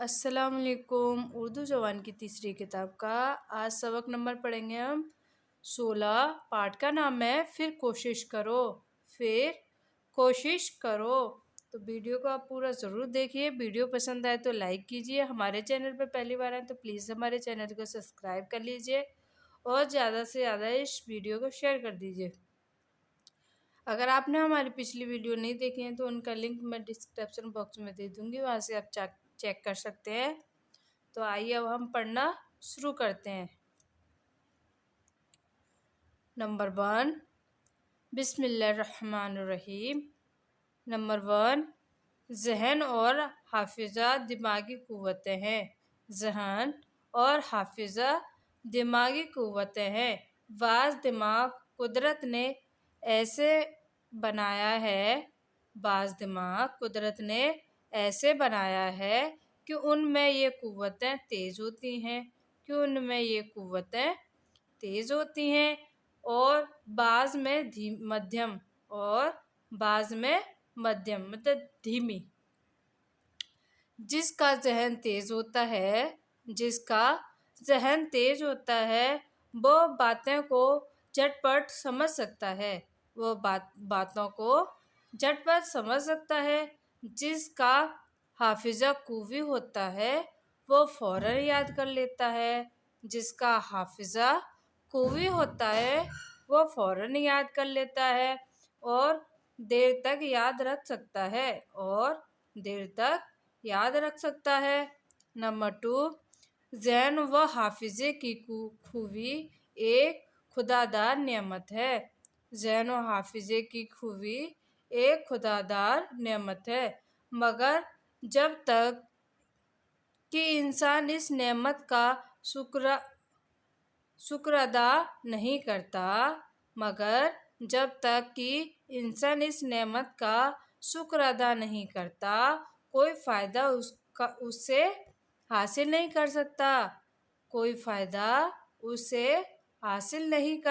अस्सलाम वालेकुम। उर्दू ज़बान की तीसरी किताब का आज सबक नंबर पढ़ेंगे हम 16। पाठ का नाम है फिर कोशिश करो। फिर कोशिश करो। तो वीडियो को आप पूरा ज़रूर देखिए। वीडियो पसंद आए तो लाइक कीजिए। हमारे चैनल पर पहली बार आए तो प्लीज़ हमारे चैनल को सब्सक्राइब कर लीजिए और ज़्यादा से ज़्यादा इस वीडियो को शेयर कर दीजिए। अगर आपने हमारी पिछली वीडियो नहीं देखी है तो उनका लिंक मैं डिस्क्रिप्शन बॉक्स में दे दूँगी, वहाँ से आप चेक कर सकते हैं। तो आइए अब हम पढ़ना शुरू करते हैं। नंबर 1, बिस्मिल्लाहिर्रहमानिर्रहीम। नंबर 1, ज़हन और हाफिज़ा दिमागी क़ुव्वतें हैं। ज़हन और हाफिज़ा दिमागी क़ुव्वतें हैं। बाज़ दिमाग कुदरत ने ऐसे बनाया है बाज़ दिमाग कुदरत ने ऐसे बनाया है कि उनमें ये क़ुव्वतें तेज़ होती हैं और बाज़ में मध्यम और बाज़ में मध्यम मतलब धीमी। जिसका ज़हन तेज़ होता है वो बातों को झटपट समझ सकता है। जिसका हाफिज़ा क़वी होता है वो फ़ौरन याद कर लेता है। और देर तक याद रख सकता है नंबर 2, ज़हन व हाफिज़े की खूबी एक खुदादार नेमत है। ज़हन व हाफिज़े की खूबी एक खुदादार नेमत है, मगर जब तक कि इंसान इस नेमत का शुक्र अदा नहीं करता कोई फ़ायदा उससे हासिल नहीं कर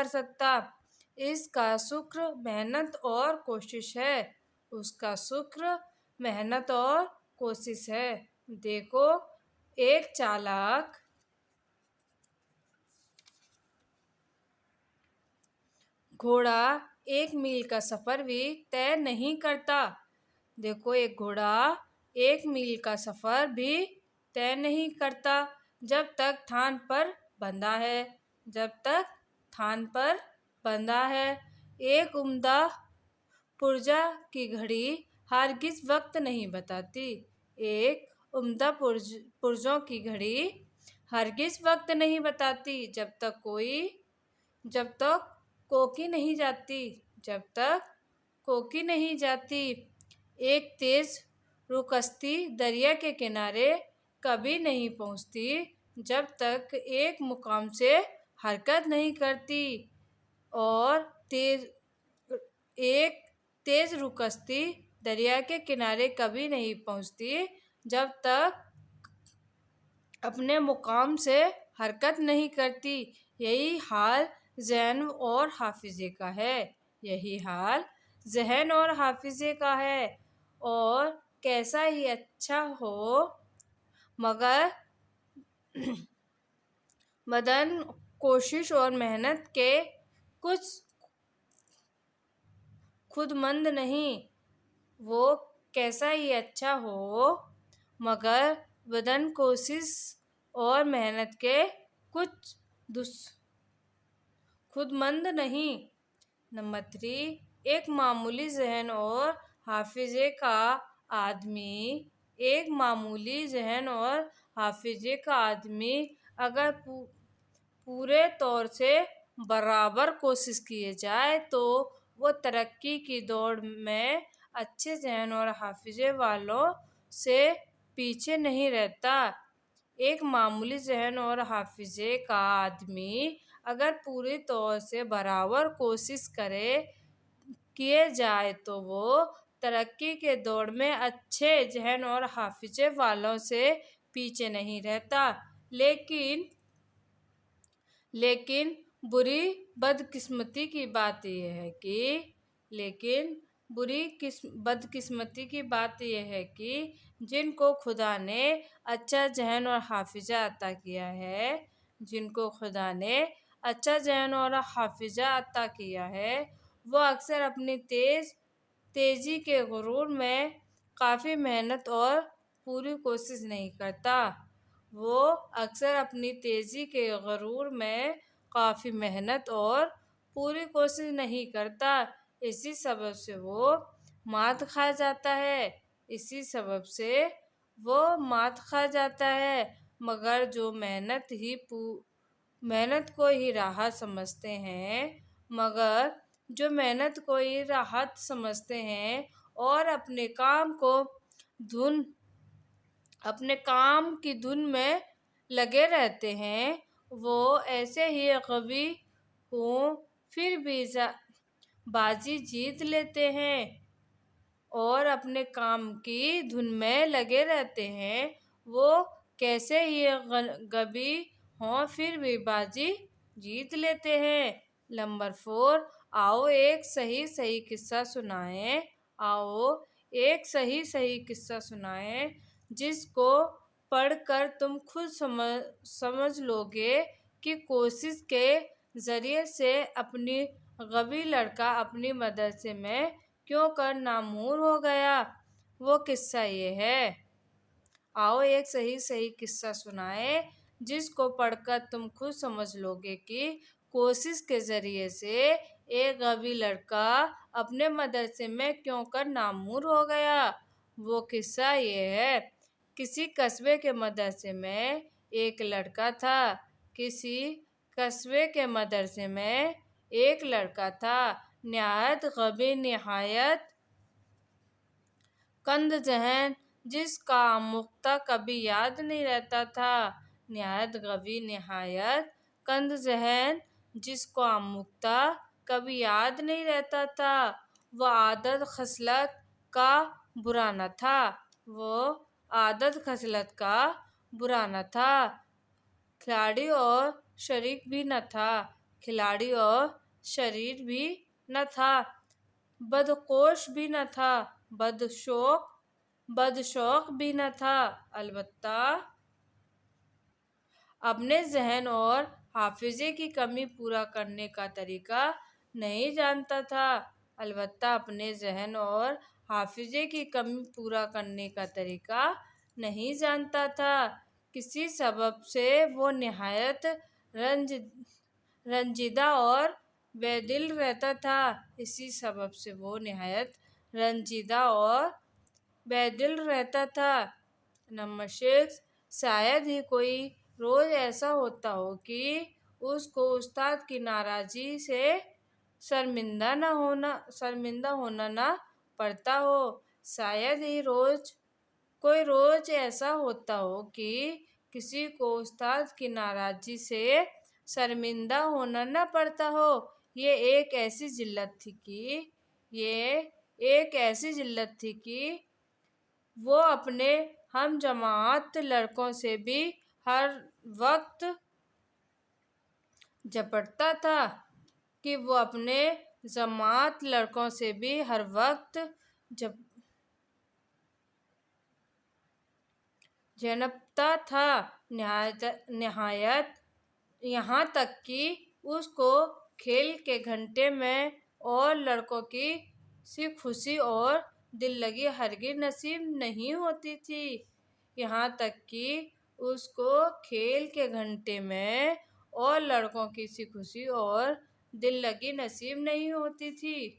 सकता। इसका शुक्र मेहनत और कोशिश है। देखो, एक चालाक घोड़ा 1 मील का सफ़र भी तय नहीं करता जब तक थान पर बंधा है। एक उम्दा पुर्जा की घड़ी हरगिज़ वक्त नहीं बताती जब तक कोकी नहीं जाती। एक तेज़ रुकस्ती दरिया के किनारे कभी नहीं पहुँचती जब तक एक मुकाम से हरकत नहीं करती। और एक तेज़ रुकस्ती दरिया के किनारे कभी नहीं पहुँचती जब तक अपने मुकाम से हरकत नहीं करती। यही हाल ज़हन और हाफिज़े का है। और कैसा ही अच्छा हो मगर बदन कोशिश और मेहनत के कुछ खुदमंद नहीं। नंबर 3, एक मामूली ज़हन और हाफिज़े का आदमी अगर पूरे तौर से बराबर कोशिश किए जाए तो वो तरक्की की दौड़ में अच्छे ज़हन और हाफिज़े वालों से पीछे नहीं रहता। एक मामूली ज़हन और हाफिज़े का आदमी अगर पूरी तौर से बराबर कोशिश किए जाए तो वो तरक्की के दौड़ में अच्छे ज़हन और हाफिज़े वालों से पीछे नहीं रहता। लेकिन बुरी बदकिस्मती की बात यह है कि بدقسمتی کی بات یہ ہے کہ جن کو خدا نے اچھا ذہن اور حافظہ عطا کیا ہے وہ اکثر اپنی تیزی کے غرور میں کافی محنت اور پوری کوشش نہیں کرتا اسی سبب سے وہ مات کھا جاتا ہے مگر جو محنت کو ہی راحت سمجھتے ہیں اور اپنے کام کی دھن میں لگے رہتے ہیں وہ ایسے ہی غوی ہوں پھر بھی بازی جیت لیتے ہیں اور اپنے کام کی دھن میں لگے رہتے ہیں وہ کیسے ہی غبی ہوں پھر بھی بازی جیت لیتے ہیں۔ نمبر 4، آؤ ایک صحیح قصہ سنائیں جس کو پڑھ کر تم خود سمجھ لو گے کہ کوشش کے ذریعے سے اپنی غبی لڑکا اپنی مدرسے میں کیوں کر نامور ہو گیا۔ وہ قصہ یہ ہے۔ آؤ ایک صحیح قصہ سنائیں جس کو پڑھ کر تم خود سمجھ لو گے کہ کوشش کے ذریعے سے ایک غبی لڑکا اپنے مدرسے میں کیوں کر نامور ہو گیا۔ وہ قصہ یہ ہے۔ کسی قصبے کے مدرسے میں ایک لڑکا تھا نہایت غبی، نہایت کند ذہن، جس کا آموختہ کبھی یاد نہیں رہتا تھا۔ وہ عادت خصلت کا برا نہ تھا، کھلاڑی اور شریر بھی نہ تھا، بدخوش بھی نہ تھا، بدشوق بھی نہ تھا، البتہ اپنے ذہن اور حافظے کی کمی پورا کرنے کا طریقہ نہیں جانتا تھا۔ کسی سبب سے وہ نہایت رنجیدہ اور بے دل رہتا تھا۔ نمبر 6، شاید ہی کوئی روز ایسا ہوتا ہو کہ اس کو استاد کی ناراضی سے شرمندہ ہونا نہ پڑتا ہو۔ شاید ہی کوئی روز ایسا ہوتا ہو کہ کسی کو استاد کی ناراضی سے شرمندہ ہونا نہ پڑتا ہو۔ یہ ایک ایسی ذلت تھی کہ وہ اپنے ہم جماعت لڑکوں سے بھی ہر وقت جھپٹتا تھا، یہاں تک کہ اس کو کھیل کے گھنٹے میں اور لڑکوں کی خوشی اور دل لگی ہرگز نصیب نہیں ہوتی تھی۔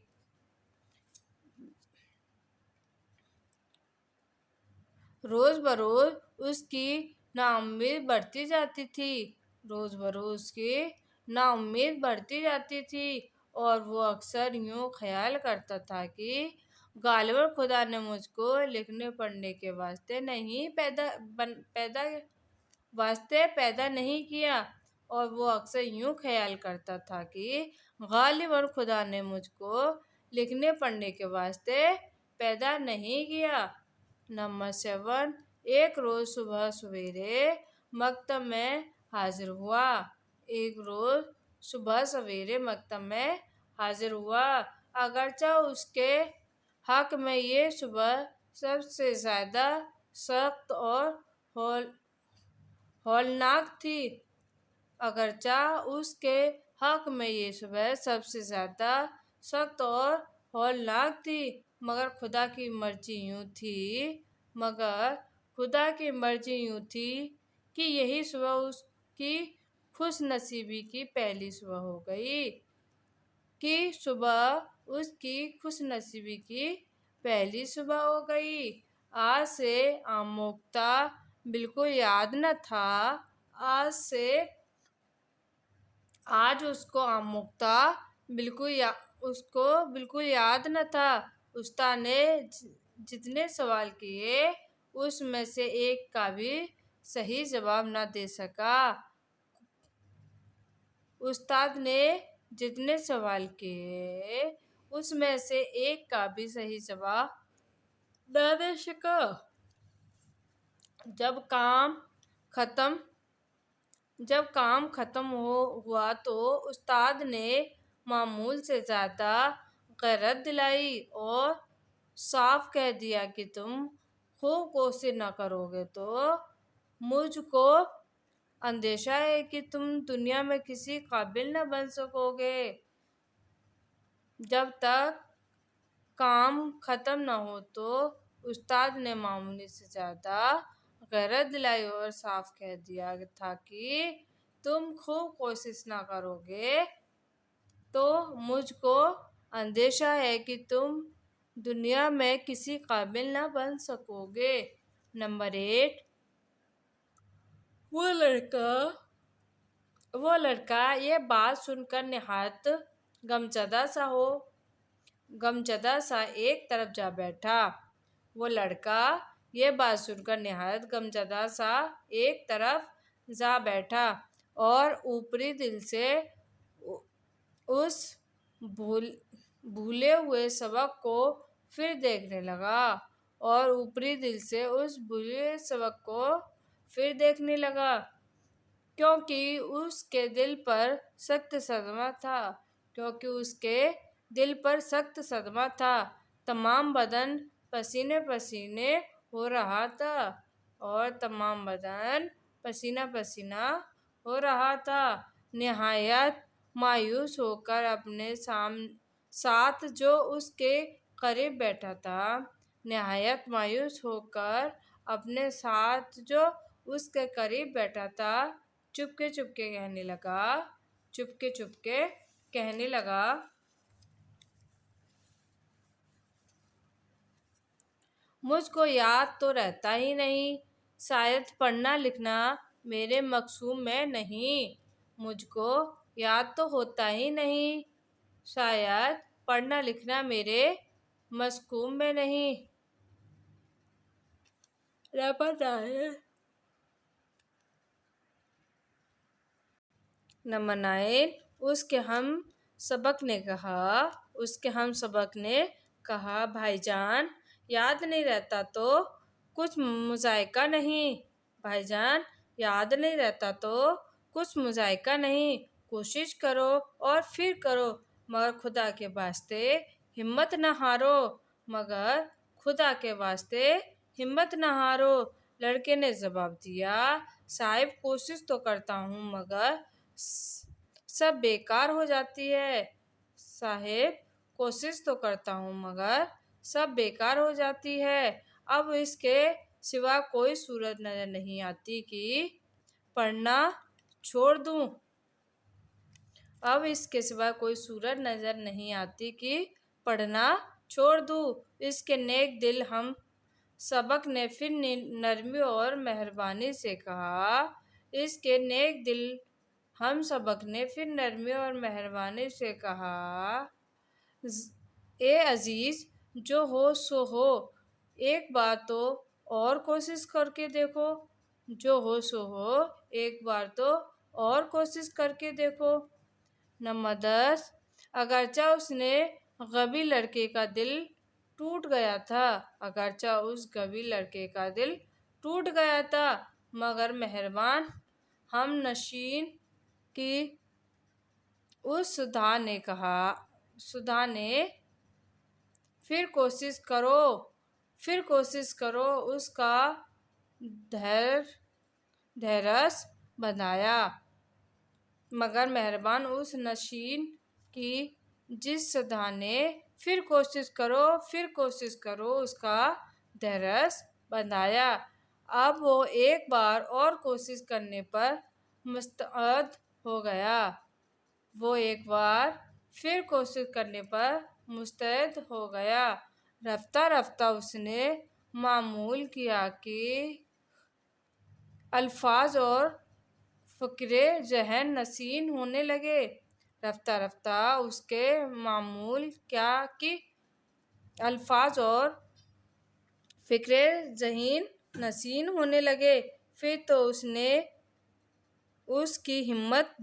روز بروز اس کی ناامید بڑھتی جاتی تھی اور وہ اکثر یوں خیال کرتا تھا کہ غالباً خدا نے مجھ کو لکھنے پڑھنے کے واسطے پیدا نہیں کیا۔ نمبر 7، ایک روز صبح سویرے مکتب میں حاضر ہوا۔ اگرچہ اس کے حق میں یہ صبح سب سے زیادہ سخت اور ہولناک تھی۔ اگرچہ اس کے حق میں یہ صبح سب سے زیادہ سخت اور ہولناک تھی، مگر خدا کی مرضی یوں تھی کہ یہی صبح اس کی خوش نصیبی کی پہلی صبح ہو گئی۔ آج سے آموختہ بالکل یاد نہ تھا۔ آج اس کو آموختہ بالکل یاد نہ تھا۔ استاد نے جتنے سوال کیے اس میں سے ایک کا بھی صحیح جواب نہ دے سکا۔ جب کام ختم ہوا تو استاد نے معمول سے زیادہ غیرت دلائی اور صاف کہہ دیا کہ تم خوب کوشش نہ کرو گے تو مجھ کو اندیشہ ہے کہ تم دنیا میں کسی قابل نہ بن سکو گے۔ جب تک کام ختم نہ ہو تو استاد نے معمول سے زیادہ غیرت دلائی اور صاف کہہ دیا تھا کہ تم خوب کوشش نہ کرو گے تو مجھ کو اندیشہ ہے کہ تم دنیا میں کسی قابل نہ بن سکو گے۔ نمبر 8، وہ لڑکا یہ بات سن کر نہایت غمزدہ سا ایک طرف جا بیٹھا اور اوپری دل سے اس بھولے ہوئے سبق کو پھر دیکھنے لگا، کیونکہ اس کے دل پر سخت صدمہ تھا۔ تمام بدن پسینے پسینہ ہو رہا تھا۔ نہایت مایوس ہو کر اپنے ساتھ جو اس کے قریب بیٹھا تھا چپکے چپکے کہنے لگا، مجھ کو یاد تو رہتا ہی نہیں، شاید پڑھنا لکھنا میرے مقصوم میں نہیں۔ مجھ کو یاد تو ہوتا ہی نہیں، شاید پڑھنا لکھنا میرے مقصوم میں نہیں۔ نمبر 9، اس کے ہم سبق نے کہا، بھائی جان یاد نہیں رہتا تو کچھ مذائقہ نہیں، کوشش کرو اور پھر کرو مگر خدا کے واسطے ہمت نہ ہارو۔ لڑکے نے جواب دیا، صاحب کوشش تو کرتا ہوں مگر سب بیکار ہو جاتی ہے۔ اب اس کے سوا کوئی صورت نظر نہیں آتی کہ پڑھنا چھوڑ دوں۔ اس کے نیک دل ہم سبق نے پھر نرمی اور مہربانی سے کہا، اے عزیز، جو ہو سو ہو، ایک بار تو اور کوشش کر کے دیکھو۔ نمبر 10، اگرچہ اس غبی لڑکے کا دل ٹوٹ گیا تھا مگر مہربان ہم نشین کی اس سدھا نے फिर कोशिश करो, फिर कोशिश करो, उसका ढेरस बंधाया। मगर मेहरबान उस नशीन की जिस सदा ने फिर कोशिश करो, फिर कोशिश करो, उसका ढेरस बंधाया। अब वो एक बार और कोशिश करने पर मुस्तैद हो गया। वो एक बार फिर कोशिश करने पर मुस्तैद हो गया। रफ्ता रफ्ता उसने मामूल किया कि अल्फाज और फ़िक्रे ज़हन नशीन होने लगे। रफ्ता रफ्ता उसके मामूल क्या कि अल्फाज और फ़िक्रे ज़हन नशीन होने लगे। फिर तो उसकी हिम्मत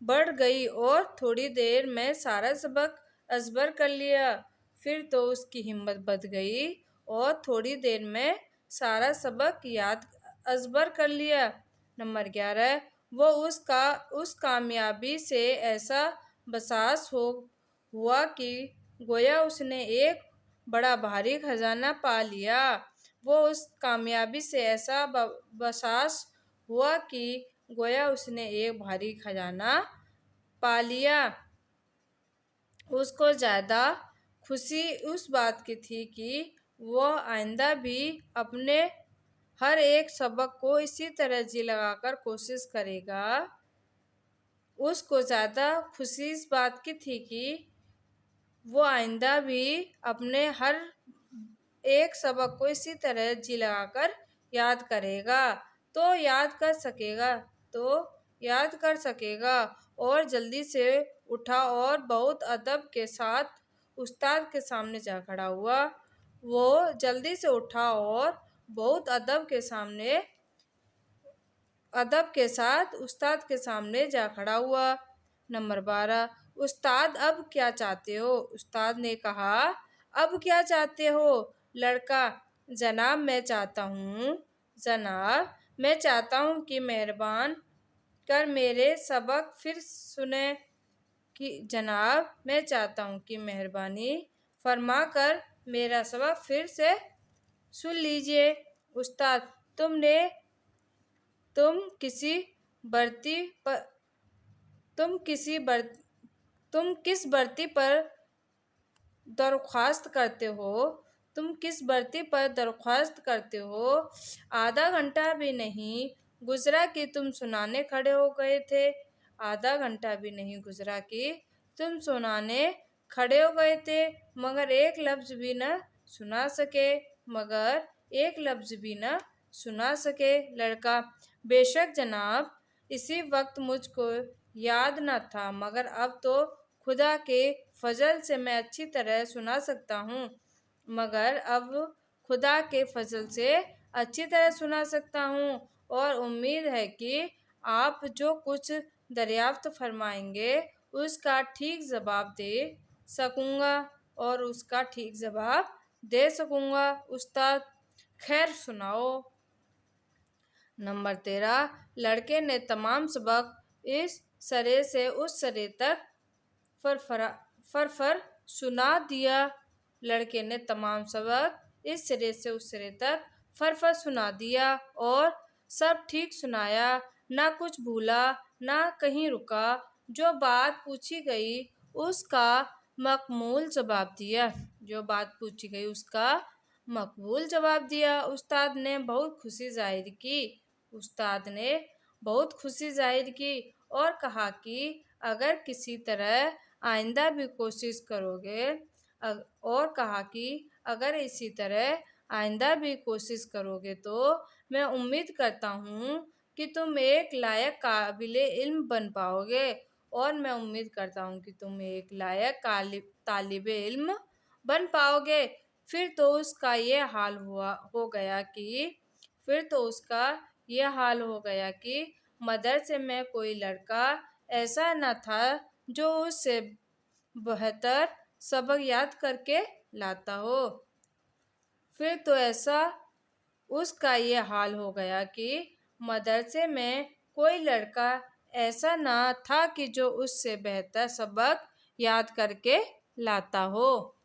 बढ़ गई और थोड़ी देर में सारा सबक अज़बर कर लिया। फिर तो उसकी हिम्मत बढ़ गई और थोड़ी देर में सारा सबक याद अज़बर कर लिया। नंबर 11, वो उस कामयाबी से ऐसा बसास हुआ कि गोया उसने एक बड़ा भारी खजाना पा लिया। वो उस कामयाबी से ऐसा बसास हुआ कि गोया उसने एक भारी खजाना पा लिया। उसको ज़्यादा खुशी उस बात की थी कि वो आइंदा भी अपने हर एक सबक को इसी तरह जी लगाकर कोशिश करेगा। उसको ज़्यादा खुशी इस बात की थी कि वो आइंदा भी अपने हर एक सबक को इसी तरह जी लगाकर याद करेगा, तो याद कर सकेगा। और जल्दी से उठा और बहुत अदब के साथ उस्ताद के सामने जा खड़ा हुआ। वो जल्दी से उठा और बहुत अदब के साथ उस्ताद के सामने जा खड़ा हुआ। नंबर 12, उस्ताद अब क्या चाहते हो? उस्ताद ने कहा, अब क्या चाहते हो? लड़का, जनाब मैं चाहता हूँ कि मेहरबान कर मेरे सबक फिर सुने जनाब मैं चाहता हूँ कि मेहरबानी फरमा कर मेरा सबक फिर से सुन लीजिए। उस्ताद, तुम किस भर्ती पर दरख्वास्त करते हो? आधा घंटा भी नहीं गुजरा कि तुम सुनाने खड़े हो गए थे। आधा घंटा भी नहीं गुजरा कि तुम सुनाने खड़े हो गए थे, मगर एक लफ्ज भी न सुना सके। लड़का, बेशक जनाब, इसी वक्त मुझको याद न था, मगर अब तो खुदा के फजल से मैं अच्छी तरह सुना सकता हूँ। और उम्मीद है कि आप जो कुछ दरियाफ्त फरमाएंगे उसका ठीक जवाब दे सकूंगा। उस्ताद, खैर सुनाओ। नंबर 13, लड़के ने तमाम सबक इस सिरे से उस सिरे तक फर सुना दिया। लड़के ने तमाम सबक इस सिरे से उस सिरे तक फर सुना दिया और सब ठीक सुनाया, ना कुछ भूला ना कहीं रुका। जो बात पूछी गई उसका मकबूल जवाब दिया। उस्ताद ने बहुत खुशी जाहिर की और कहा कि अगर किसी तरह आइंदा भी कोशिश करोगे तो मैं उम्मीद करता हूँ कि तुम एक लायक काबिल इल्म बन पाओगे। फिर तो उसका ये हाल हो गया कि मदरसे में कोई लड़का ऐसा न था जो उससे बेहतर सबक याद करके लाता हो। फिर तो उसका ये हाल हो गया कि मदरसे में कोई लड़का ऐसा न था कि जो उससे बेहतर सबक याद करके लाता हो।